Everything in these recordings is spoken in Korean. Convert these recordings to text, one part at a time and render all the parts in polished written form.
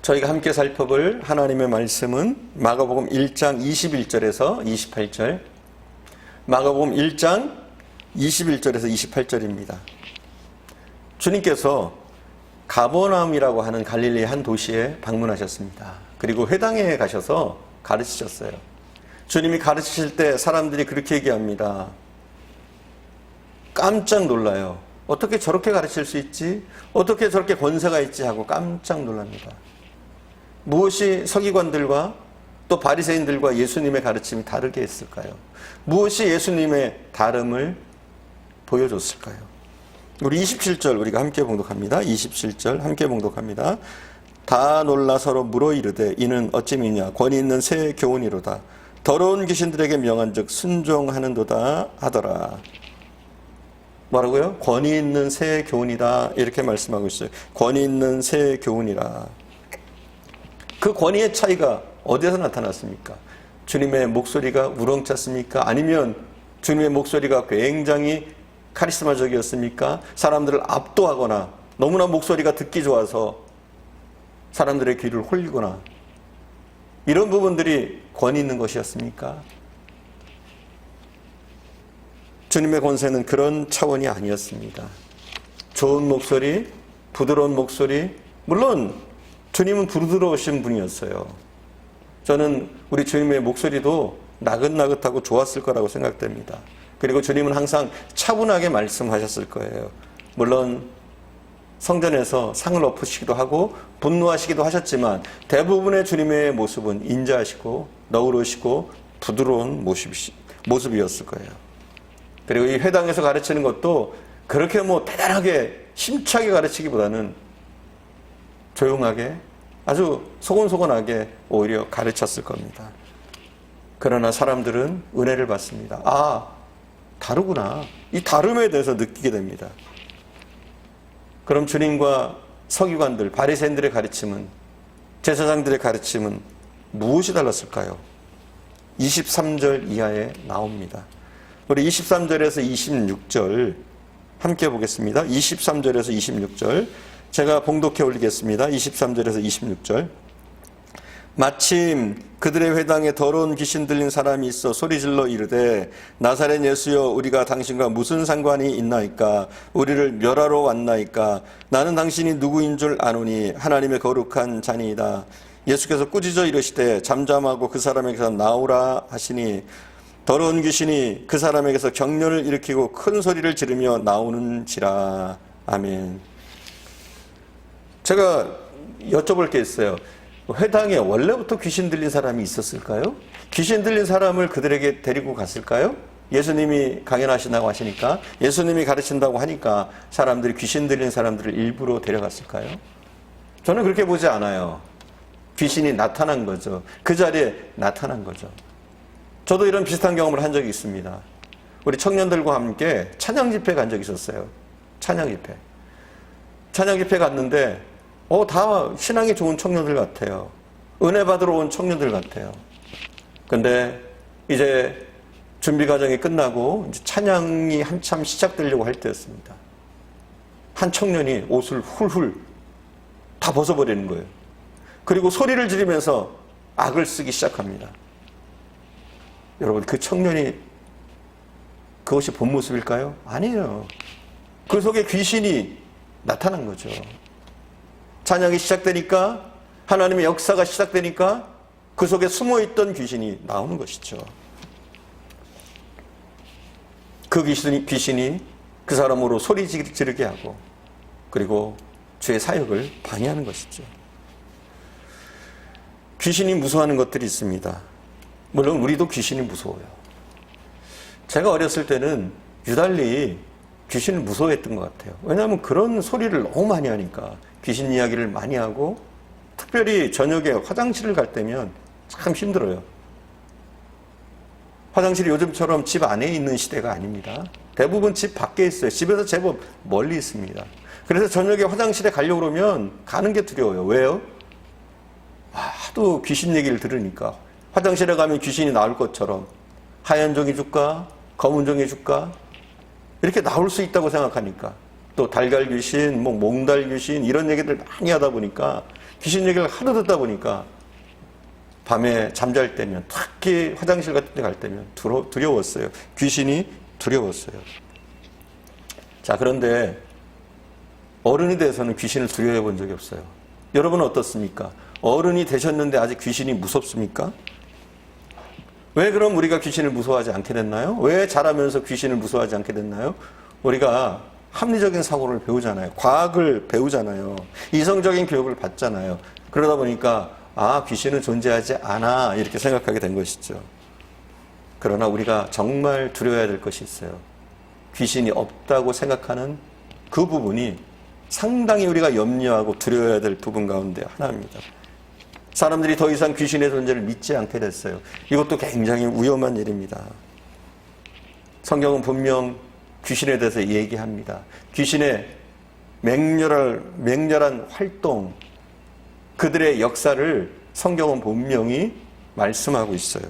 저희가 함께 살펴볼 하나님의 말씀은 마가복음 1장 21절에서 28절, 마가복음 1장 21절에서 28절입니다. 주님께서 가버나움이라고 하는 갈릴리 한 도시에 방문하셨습니다. 그리고 회당에 가셔서 가르치셨어요. 주님이 가르치실 때 사람들이 그렇게 얘기합니다. 깜짝 놀라요. 어떻게 저렇게 가르칠 수 있지? 어떻게 저렇게 권세가 있지? 하고 깜짝 놀랍니다. 무엇이 서기관들과 또 바리새인들과 예수님의 가르침이 다르게 했을까요? 무엇이 예수님의 다름을 보여줬을까요? 우리 27절 우리가 함께 봉독합니다. 27절 함께 봉독합니다. 다 놀라 서로 물어 이르되 이는 어찌미냐 권위 있는 새 교훈이로다. 더러운 귀신들에게 명한즉 순종하는도다 하더라. 뭐라고요? 권위 있는 새 교훈이다 이렇게 말씀하고 있어요. 권위 있는 새 교훈이라. 그 권위의 차이가 어디에서 나타났습니까? 주님의 목소리가 우렁찼습니까? 아니면 주님의 목소리가 굉장히 카리스마적이었습니까? 사람들을 압도하거나 너무나 목소리가 듣기 좋아서 사람들의 귀를 홀리거나 이런 부분들이 권위 있는 것이었습니까? 주님의 권세는 그런 차원이 아니었습니다. 좋은 목소리, 부드러운 목소리, 물론 주님은 부드러우신 분이었어요. 저는 우리 주님의 목소리도 나긋나긋하고 좋았을 거라고 생각됩니다. 그리고 주님은 항상 차분하게 말씀하셨을 거예요. 물론 성전에서 상을 엎으시기도 하고 분노하시기도 하셨지만 대부분의 주님의 모습은 인자하시고 너그러우시고 부드러운 모습이었을 거예요. 그리고 이 회당에서 가르치는 것도 그렇게 대단하게 심차게 가르치기보다는 조용하게 아주 소곤소곤하게 오히려 가르쳤을 겁니다. 그러나 사람들은 은혜를 받습니다. 아, 다르구나. 이 다름에 대해서 느끼게 됩니다. 그럼 주님과 서기관들, 바리새인들의 가르침은, 제사장들의 가르침은 무엇이 달랐을까요? 23절 이하에 나옵니다. 우리 23절에서 26절 함께 보겠습니다. 23절에서 26절 제가 봉독해 올리겠습니다. 23절에서 26절. 마침 그들의 회당에 더러운 귀신 들린 사람이 있어 소리질러 이르되 나사렛 예수여 우리가 당신과 무슨 상관이 있나이까? 우리를 멸하러 왔나이까? 나는 당신이 누구인 줄 아노니 하나님의 거룩한 자니이다. 예수께서 꾸짖어 이르시되 잠잠하고 그 사람에게서 나오라 하시니 더러운 귀신이 그 사람에게서 경련을 일으키고 큰 소리를 지르며 나오는지라. 아멘. 제가 여쭤볼 게 있어요. 회당에 원래부터 귀신 들린 사람이 있었을까요? 귀신 들린 사람을 그들에게 데리고 갔을까요? 예수님이 강연하신다고 하시니까, 예수님이 가르친다고 하니까 사람들이 귀신 들린 사람들을 일부러 데려갔을까요? 저는 그렇게 보지 않아요. 귀신이 나타난 거죠. 그 자리에 나타난 거죠. 저도 이런 비슷한 경험을 한 적이 있습니다. 우리 청년들과 함께 찬양 집회 간 적이 있었어요. 찬양 집회. 찬양 집회 갔는데 다 신앙이 좋은 청년들 같아요. 은혜 받으러 온 청년들 같아요. 근데 이제 준비 과정이 끝나고 이제 찬양이 한참 시작되려고 할 때였습니다. 한 청년이 옷을 훌훌 다 벗어버리는 거예요. 그리고 소리를 지르면서 악을 쓰기 시작합니다. 여러분, 그 청년이 그것이 본 모습일까요? 아니에요. 그 속에 귀신이 나타난 거죠. 찬양이 시작되니까, 하나님의 역사가 시작되니까 그 속에 숨어있던 귀신이 나오는 것이죠. 그 귀신이 그 사람으로 소리 지르게 하고 그리고 주의 사역을 방해하는 것이죠. 귀신이 무서워하는 것들이 있습니다. 물론 우리도 귀신이 무서워요. 제가 어렸을 때는 유달리 귀신을 무서워했던 것 같아요. 왜냐하면 그런 소리를 너무 많이 하니까 귀신 이야기를 많이 하고 특별히 저녁에 화장실을 갈 때면 참 힘들어요. 화장실이 요즘처럼 집 안에 있는 시대가 아닙니다. 대부분 집 밖에 있어요. 집에서 제법 멀리 있습니다. 그래서 저녁에 화장실에 가려고 그러면 가는 게 두려워요. 왜요? 하도 귀신 얘기를 들으니까 화장실에 가면 귀신이 나올 것처럼 하얀 종이 줄까? 검은 종이 줄까? 이렇게 나올 수 있다고 생각하니까 또 달걀 귀신, 몽달 귀신 이런 얘기들 많이 하다 보니까 귀신 얘기를 하도 듣다 보니까 밤에 잠잘 때면, 특히 화장실 같은 데 갈 때면 두려웠어요. 귀신이 두려웠어요. 자, 그런데 어른이 돼서는 귀신을 두려워해 본 적이 없어요. 여러분은 어떻습니까? 어른이 되셨는데 아직 귀신이 무섭습니까? 왜 그럼 우리가 귀신을 무서워하지 않게 됐나요? 왜 자라면서 귀신을 무서워하지 않게 됐나요? 우리가 합리적인 사고를 배우잖아요. 과학을 배우잖아요. 이성적인 교육을 받잖아요. 그러다 보니까 귀신은 존재하지 않아 이렇게 생각하게 된 것이죠. 그러나 우리가 정말 두려워해야 될 것이 있어요. 귀신이 없다고 생각하는 그 부분이 상당히 우리가 염려하고 두려워해야 될 부분 가운데 하나입니다. 사람들이 더 이상 귀신의 존재를 믿지 않게 됐어요. 이것도 굉장히 위험한 일입니다. 성경은 분명 귀신에 대해서 얘기합니다. 귀신의 맹렬한 활동, 그들의 역사를 성경은 분명히 말씀하고 있어요.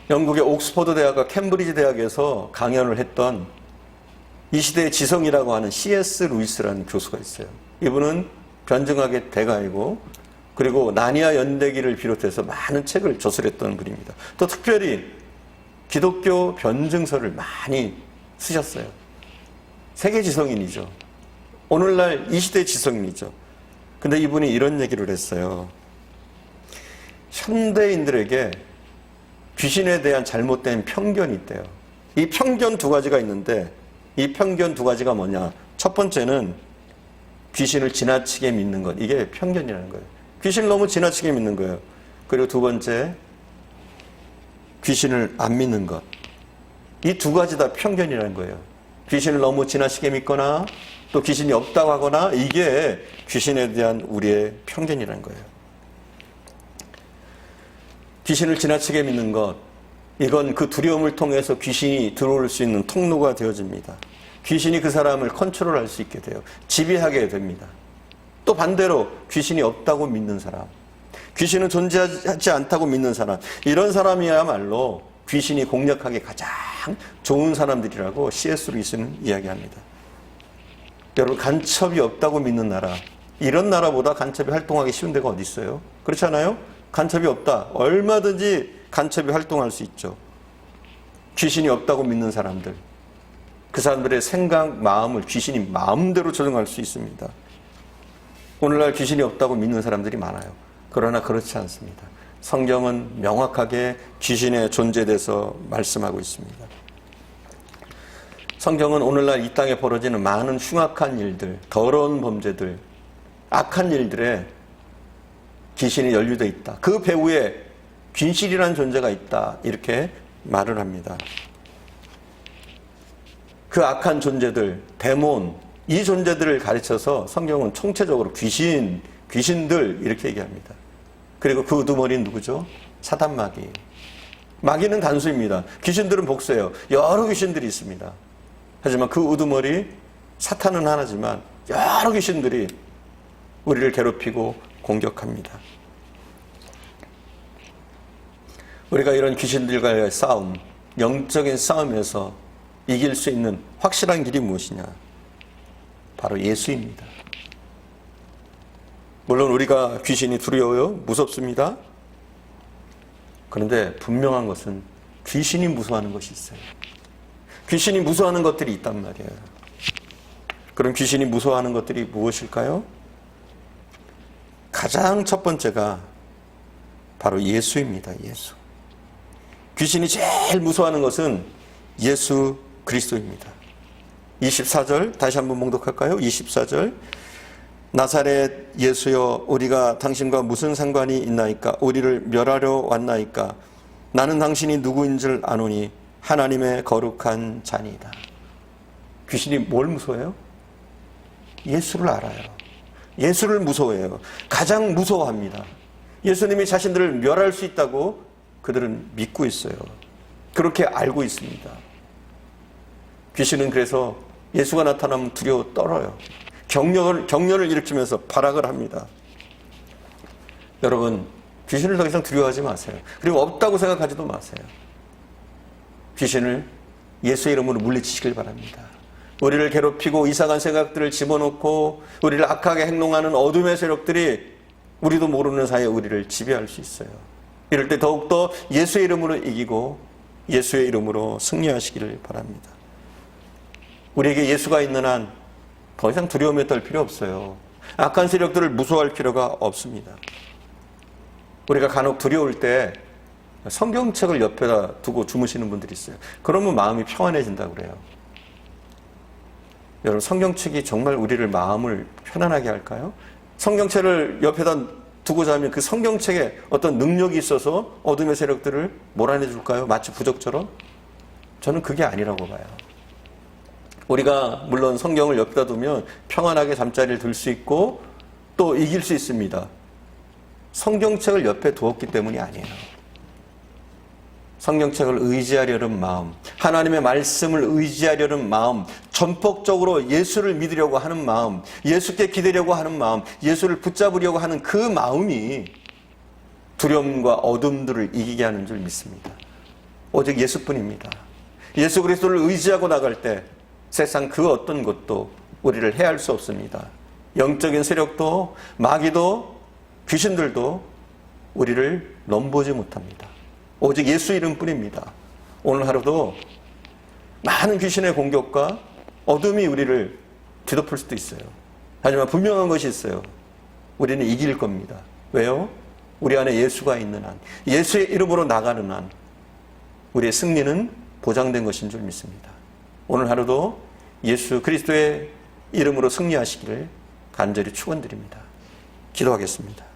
영국의 옥스퍼드 대학과 캠브리지 대학에서 강연을 했던 이 시대의 지성이라고 하는 C.S. 루이스라는 교수가 있어요. 이분은 변증학의 대가이고, 그리고 나니아 연대기를 비롯해서 많은 책을 저술했던 분입니다. 또 특별히 기독교 변증서를 많이 쓰셨어요. 세계 지성인이죠. 오늘날 이 시대의 지성인이죠. 근데 이분이 이런 얘기를 했어요. 현대인들에게 귀신에 대한 잘못된 편견이 있대요. 이 편견 두 가지가 있는데, 이 편견 두 가지가 뭐냐? 첫 번째는 귀신을 지나치게 믿는 것. 이게 편견이라는 거예요. 귀신을 너무 지나치게 믿는 거예요. 그리고 두 번째, 귀신을 안 믿는 것. 이 두 가지 다 편견이라는 거예요. 귀신을 너무 지나치게 믿거나 또 귀신이 없다고 하거나, 이게 귀신에 대한 우리의 편견이라는 거예요. 귀신을 지나치게 믿는 것, 이건 그 두려움을 통해서 귀신이 들어올 수 있는 통로가 되어집니다. 귀신이 그 사람을 컨트롤할 수 있게 돼요. 지배하게 됩니다. 또 반대로 귀신이 없다고 믿는 사람, 귀신은 존재하지 않다고 믿는 사람, 이런 사람이야말로 귀신이 공략하기 가장 좋은 사람들이라고 C.S. 루이스는 이야기합니다. 여러분, 간첩이 없다고 믿는 나라, 이런 나라보다 간첩이 활동하기 쉬운 데가 어디 있어요? 그렇지 않아요? 간첩이 없다. 얼마든지 간첩이 활동할 수 있죠. 귀신이 없다고 믿는 사람들, 그 사람들의 생각, 마음을 귀신이 마음대로 조정할 수 있습니다. 오늘날 귀신이 없다고 믿는 사람들이 많아요. 그러나 그렇지 않습니다. 성경은 명확하게 귀신의 존재에 대해서 말씀하고 있습니다. 성경은 오늘날 이 땅에 벌어지는 많은 흉악한 일들, 더러운 범죄들, 악한 일들에 귀신이 연루되어 있다. 그 배후에 귀신이라는 존재가 있다. 이렇게 말을 합니다. 그 악한 존재들, 데몬, 이 존재들을 가르쳐서 성경은 총체적으로 귀신들 이렇게 얘기합니다. 그리고 그 우두머리는 누구죠? 사단 마귀. 마귀는 단수입니다. 귀신들은 복수예요. 여러 귀신들이 있습니다. 하지만 그 우두머리 사탄은 하나지만 여러 귀신들이 우리를 괴롭히고 공격합니다. 우리가 이런 귀신들과의 싸움, 영적인 싸움에서 이길 수 있는 확실한 길이 무엇이냐? 바로 예수입니다. 물론 우리가 귀신이 두려워요? 무섭습니다. 그런데 분명한 것은 귀신이 무서워하는 것이 있어요. 귀신이 무서워하는 것들이 있단 말이에요. 그럼 귀신이 무서워하는 것들이 무엇일까요? 가장 첫 번째가 바로 예수입니다. 예수. 귀신이 제일 무서워하는 것은 예수 그리스도입니다. 24절 다시 한번 봉독할까요? 24절. 나사렛 예수여, 우리가 당신과 무슨 상관이 있나이까? 우리를 멸하려 왔나이까? 나는 당신이 누구인 줄 아노니 하나님의 거룩한 자니이다. 귀신이 뭘 무서워해요? 예수를 알아요. 예수를 무서워해요. 가장 무서워합니다. 예수님이 자신들을 멸할 수 있다고 그들은 믿고 있어요. 그렇게 알고 있습니다. 귀신은 그래서 예수가 나타나면 두려워 떨어요. 경련을 일으키면서 발악을 합니다. 여러분, 귀신을 더 이상 두려워하지 마세요. 그리고 없다고 생각하지도 마세요. 귀신을 예수의 이름으로 물리치시길 바랍니다. 우리를 괴롭히고 이상한 생각들을 집어넣고 우리를 악하게 행동하는 어둠의 세력들이 우리도 모르는 사이에 우리를 지배할 수 있어요. 이럴 때 더욱더 예수의 이름으로 이기고 예수의 이름으로 승리하시기를 바랍니다. 우리에게 예수가 있는 한 더 이상 두려움에 떨 필요 없어요. 악한 세력들을 무서워할 필요가 없습니다. 우리가 간혹 두려울 때 성경책을 옆에다 두고 주무시는 분들이 있어요. 그러면 마음이 평안해진다고 그래요. 여러분, 성경책이 정말 우리를 마음을 편안하게 할까요? 성경책을 옆에다 두고 자면 그 성경책에 어떤 능력이 있어서 어둠의 세력들을 몰아내 줄까요? 마치 부적처럼? 저는 그게 아니라고 봐요. 우리가 물론 성경을 옆에다 두면 평안하게 잠자리를 들 수 있고 또 이길 수 있습니다. 성경책을 옆에 두었기 때문이 아니에요. 성경책을 의지하려는 마음, 하나님의 말씀을 의지하려는 마음, 전폭적으로 예수를 믿으려고 하는 마음, 예수께 기대려고 하는 마음, 예수를 붙잡으려고 하는 그 마음이 두려움과 어둠들을 이기게 하는 줄 믿습니다. 오직 예수뿐입니다. 예수 그리스도를 의지하고 나갈 때 세상 그 어떤 것도 우리를 해할 수 없습니다. 영적인 세력도 마귀도 귀신들도 우리를 넘보지 못합니다. 오직 예수 이름뿐입니다. 오늘 하루도 많은 귀신의 공격과 어둠이 우리를 뒤덮을 수도 있어요. 하지만 분명한 것이 있어요. 우리는 이길 겁니다. 왜요? 우리 안에 예수가 있는 한, 예수의 이름으로 나가는 한 우리의 승리는 보장된 것인 줄 믿습니다. 오늘 하루도 예수 그리스도의 이름으로 승리하시기를 간절히 축원드립니다. 기도하겠습니다.